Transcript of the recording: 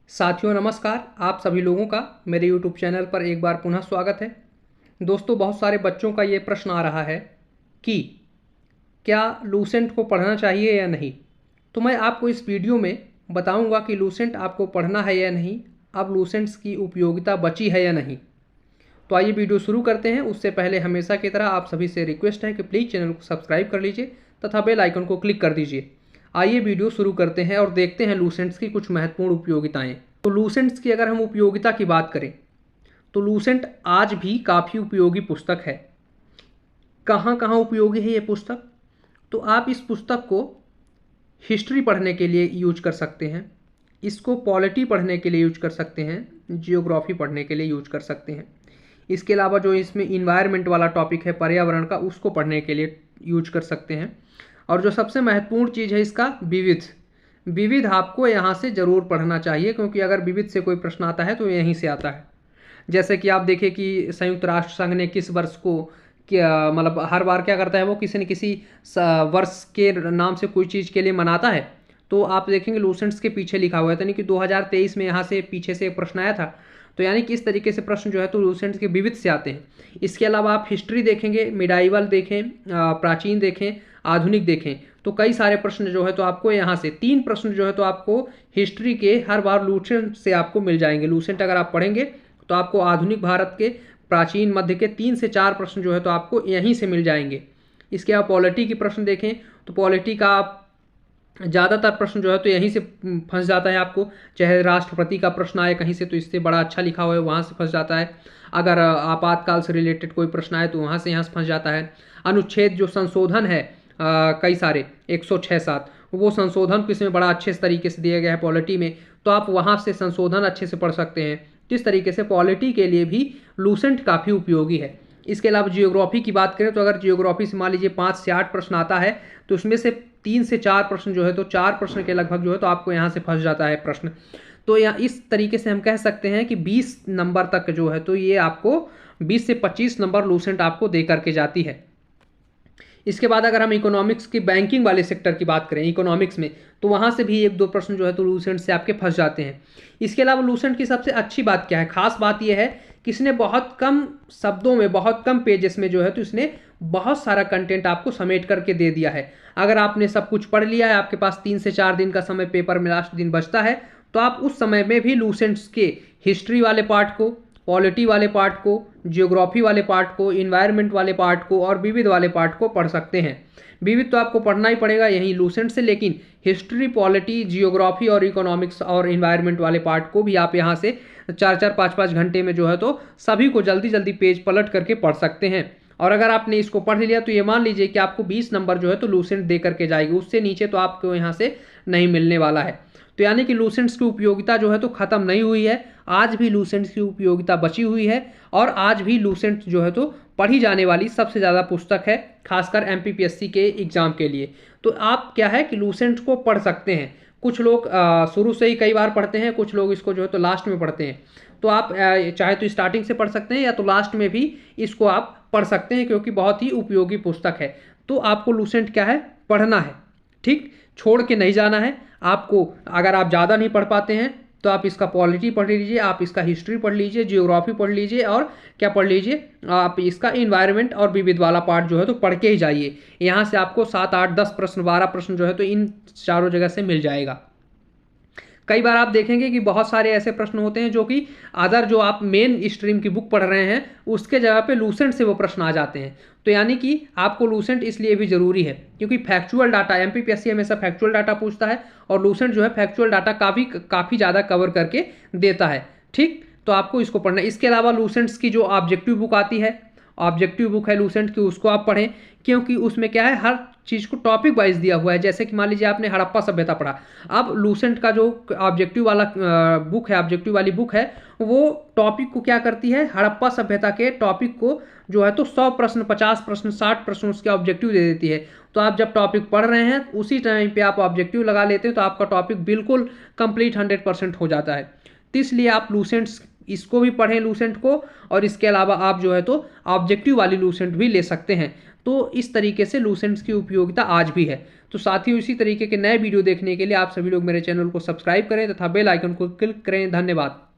साथियों नमस्कार। आप सभी लोगों का मेरे YouTube चैनल पर एक बार पुनः स्वागत है। दोस्तों, बहुत सारे बच्चों का ये प्रश्न आ रहा है कि क्या लूसेंट को पढ़ना चाहिए या नहीं। तो मैं आपको इस वीडियो में बताऊंगा कि लूसेंट आपको पढ़ना है या नहीं, अब लूसेंट्स की उपयोगिता बची है या नहीं। तो आइए वीडियो शुरू करते हैं। उससे पहले हमेशा की तरह आप सभी से रिक्वेस्ट है कि प्लीज़ चैनल को सब्सक्राइब कर लीजिए तथा बेल आइकन को क्लिक कर दीजिए। आइए वीडियो शुरू करते हैं और देखते हैं लूसेंट्स की कुछ महत्वपूर्ण उपयोगिताएं। तो लूसेंट्स की अगर हम उपयोगिता की बात करें तो लूसेंट आज भी काफ़ी उपयोगी पुस्तक है। कहाँ कहाँ उपयोगी है ये पुस्तक? तो आप इस पुस्तक को हिस्ट्री पढ़ने के लिए यूज कर सकते हैं, इसको पॉलिटी पढ़ने के लिए यूज कर सकते हैं, जियोग्राफी पढ़ने के लिए यूज कर सकते हैं। इसके अलावा जो इसमें इन्वायरमेंट वाला टॉपिक है पर्यावरण का, उसको पढ़ने के लिए यूज कर सकते हैं। और जो सबसे महत्वपूर्ण चीज़ है इसका विविध आपको यहाँ से ज़रूर पढ़ना चाहिए, क्योंकि अगर विविध से कोई प्रश्न आता है तो यहीं से आता है। जैसे कि आप देखें कि संयुक्त राष्ट्र संघ ने किस वर्ष को क्या मतलब हर बार क्या करता है, वो किसी न किसी वर्ष के नाम से कोई चीज़ के लिए मनाता है। तो आप देखेंगे लूसेंट्स के पीछे लिखा हुआ है, यानी कि 2023 में यहाँ से पीछे से एक प्रश्न आया था। तो यानी कि इस तरीके से प्रश्न जो है तो लूसेंट्स के विविध से आते हैं। इसके अलावा आप हिस्ट्री देखेंगे, मिडाइवल देखें, प्राचीन देखें, आधुनिक देखें, तो कई सारे प्रश्न जो है तो आपको यहाँ से 3 प्रश्न जो है तो आपको हिस्ट्री के हर बार लूसेंट से आपको मिल जाएंगे। लूसेंट अगर आप पढ़ेंगे तो आपको आधुनिक भारत के, प्राचीन मध्य के 3 से 4 प्रश्न जो है तो आपको यहीं से मिल जाएंगे। इसके आप पॉलिटी की प्रश्न देखें तो पॉलिटी का ज़्यादातर प्रश्न जो है तो यहीं से फंस जाता है आपको। चाहे राष्ट्रपति का प्रश्न आए कहीं से तो इससे बड़ा अच्छा लिखा हुआ है, वहाँ से फंस जाता है। अगर आपातकाल से रिलेटेड कोई प्रश्न आए तो वहाँ से यहाँ से फंस जाता है। अनुच्छेद जो संशोधन है कई सारे 106-7, वो संशोधन किसमें बड़ा अच्छे तरीके से दिया गया है पॉलिटी में, तो आप वहाँ से संशोधन अच्छे से पढ़ सकते हैं। इस तरीके से पॉलिटी के लिए भी लूसेंट काफ़ी उपयोगी है। इसके अलावा जियोग्राफी की बात करें तो अगर जियोग्राफी से मान लीजिए 5 से 8 प्रश्न आता है तो उसमें से 3 से 4 प्रश्न जो है तो 4 प्रश्न के लगभग जो है तो आपको यहाँ से फंस जाता है प्रश्न। तो यहाँ इस तरीके से हम कह सकते हैं कि 20 नंबर तक जो है तो ये आपको 20 से 25 नंबर लूसेंट आपको दे करके जाती है। इसके बाद अगर हम इकोनॉमिक्स की बैंकिंग वाले सेक्टर की बात करें इकोनॉमिक्स में, तो वहाँ से भी 1-2 प्रश्न जो है तो लूसेंट से आपके फंस जाते हैं। इसके अलावा लूसेंट की सबसे अच्छी बात क्या है, खास बात यह है कि इसने बहुत कम शब्दों में, बहुत कम पेजेस में जो है तो इसने बहुत सारा कंटेंट आपको समेट करके दे दिया है। अगर आपने सब कुछ पढ़ लिया है, आपके पास 3 से 4 दिन का समय पेपर में लास्ट दिन बचता है, तो आप उस समय में भी लूसेंट्स के हिस्ट्री वाले पार्ट को, पॉलिटी वाले पार्ट को, जियोग्राफी वाले पार्ट को, इन्वायरमेंट वाले पार्ट को और विविध वाले पार्ट को पढ़ सकते हैं। विविध तो आपको पढ़ना ही पड़ेगा यहीं लूसेंट से, लेकिन हिस्ट्री, पॉलिटी, जियोग्राफी और इकोनॉमिक्स और इन्वायरमेंट वाले पार्ट को भी आप यहाँ से 4-4, 5-5 घंटे में जो है तो सभी को जल्दी जल्दी पेज पलट करके पढ़ सकते हैं। और अगर आपने इसको पढ़ लिया तो ये मान लीजिए कि आपको 20 नंबर जो है तो लूसेंट दे करके जाएगी, उससे नीचे तो आपको यहाँ से नहीं मिलने वाला है। तो यानी कि लूसेंट्स की उपयोगिता जो है तो ख़त्म नहीं हुई है, आज भी लूसेंट्स की उपयोगिता बची हुई है और आज भी लूसेंट जो है तो पढ़ी जाने वाली सबसे ज़्यादा पुस्तक है, खासकर एमपीपीएससी के एग्ज़ाम के लिए। तो आप क्या है कि लूसेंट को पढ़ सकते हैं। कुछ लोग शुरू से ही कई बार पढ़ते हैं, कुछ लोग इसको जो है तो लास्ट में पढ़ते हैं। तो आप चाहे तो स्टार्टिंग से पढ़ सकते हैं या तो लास्ट में भी इसको आप पढ़ सकते हैं, क्योंकि बहुत ही उपयोगी पुस्तक है। तो आपको लूसेंट क्या है, पढ़ना है, ठीक, छोड़ के नहीं जाना है आपको। अगर आप ज़्यादा नहीं पढ़ पाते हैं तो आप इसका पॉलिटी पढ़ लीजिए, आप इसका हिस्ट्री पढ़ लीजिए, जियोग्राफी पढ़ लीजिए और क्या पढ़ लीजिए, आप इसका इन्वायरमेंट और विविध वाला पार्ट जो है तो पढ़ के ही जाइए। यहाँ से आपको 7, 8, 10 प्रश्न, 12 प्रश्न जो है तो इन चारों जगह से मिल जाएगा। कई बार आप देखेंगे कि बहुत सारे ऐसे प्रश्न होते हैं जो कि अदर जो आप मेन स्ट्रीम की बुक पढ़ रहे हैं उसके जगह पे लूसेंट से वो प्रश्न आ जाते हैं। तो यानी कि आपको लूसेंट इसलिए भी ज़रूरी है क्योंकि फैक्चुअल डाटा, एमपीपीएससी हमेशा फैक्चुअल डाटा पूछता है और लूसेंट जो है फैक्चुअल डाटा काफ़ी ज़्यादा कवर करके देता है, ठीक। तो आपको इसको पढ़ना है। इसके अलावा लूसेंट्स की जो ऑब्जेक्टिव बुक आती है, ऑब्जेक्टिव बुक है लूसेंट की, उसको आप पढ़ें, क्योंकि उसमें क्या है, हर चीज़ को टॉपिक वाइज दिया हुआ है। जैसे कि मान लीजिए आपने हड़प्पा सभ्यता पढ़ा, अब लूसेंट का जो ऑब्जेक्टिव वाला बुक है, ऑब्जेक्टिव वाली बुक है, वो टॉपिक को क्या करती है, हड़प्पा सभ्यता के टॉपिक को जो है तो 100 प्रश्न, 50 प्रश्न, 60 प्रश्न उसके ऑब्जेक्टिव दे देती है। तो आप जब टॉपिक पढ़ रहे हैं उसी टाइम पे आप ऑब्जेक्टिव लगा लेते हैं तो आपका टॉपिक बिल्कुल कंप्लीट 100% हो जाता है। तो इसलिए आप लूसेंट्स इसको भी पढ़ें, लूसेंट को, और इसके अलावा आप जो है तो ऑब्जेक्टिव वाली लूसेंट भी ले सकते हैं। तो इस तरीके से लूसेंट्स की उपयोगिता आज भी है। तो साथियों इसी तरीके के नए वीडियो देखने के लिए आप सभी लोग मेरे चैनल को सब्सक्राइब करें तथा बेल आइकन को क्लिक करें। धन्यवाद।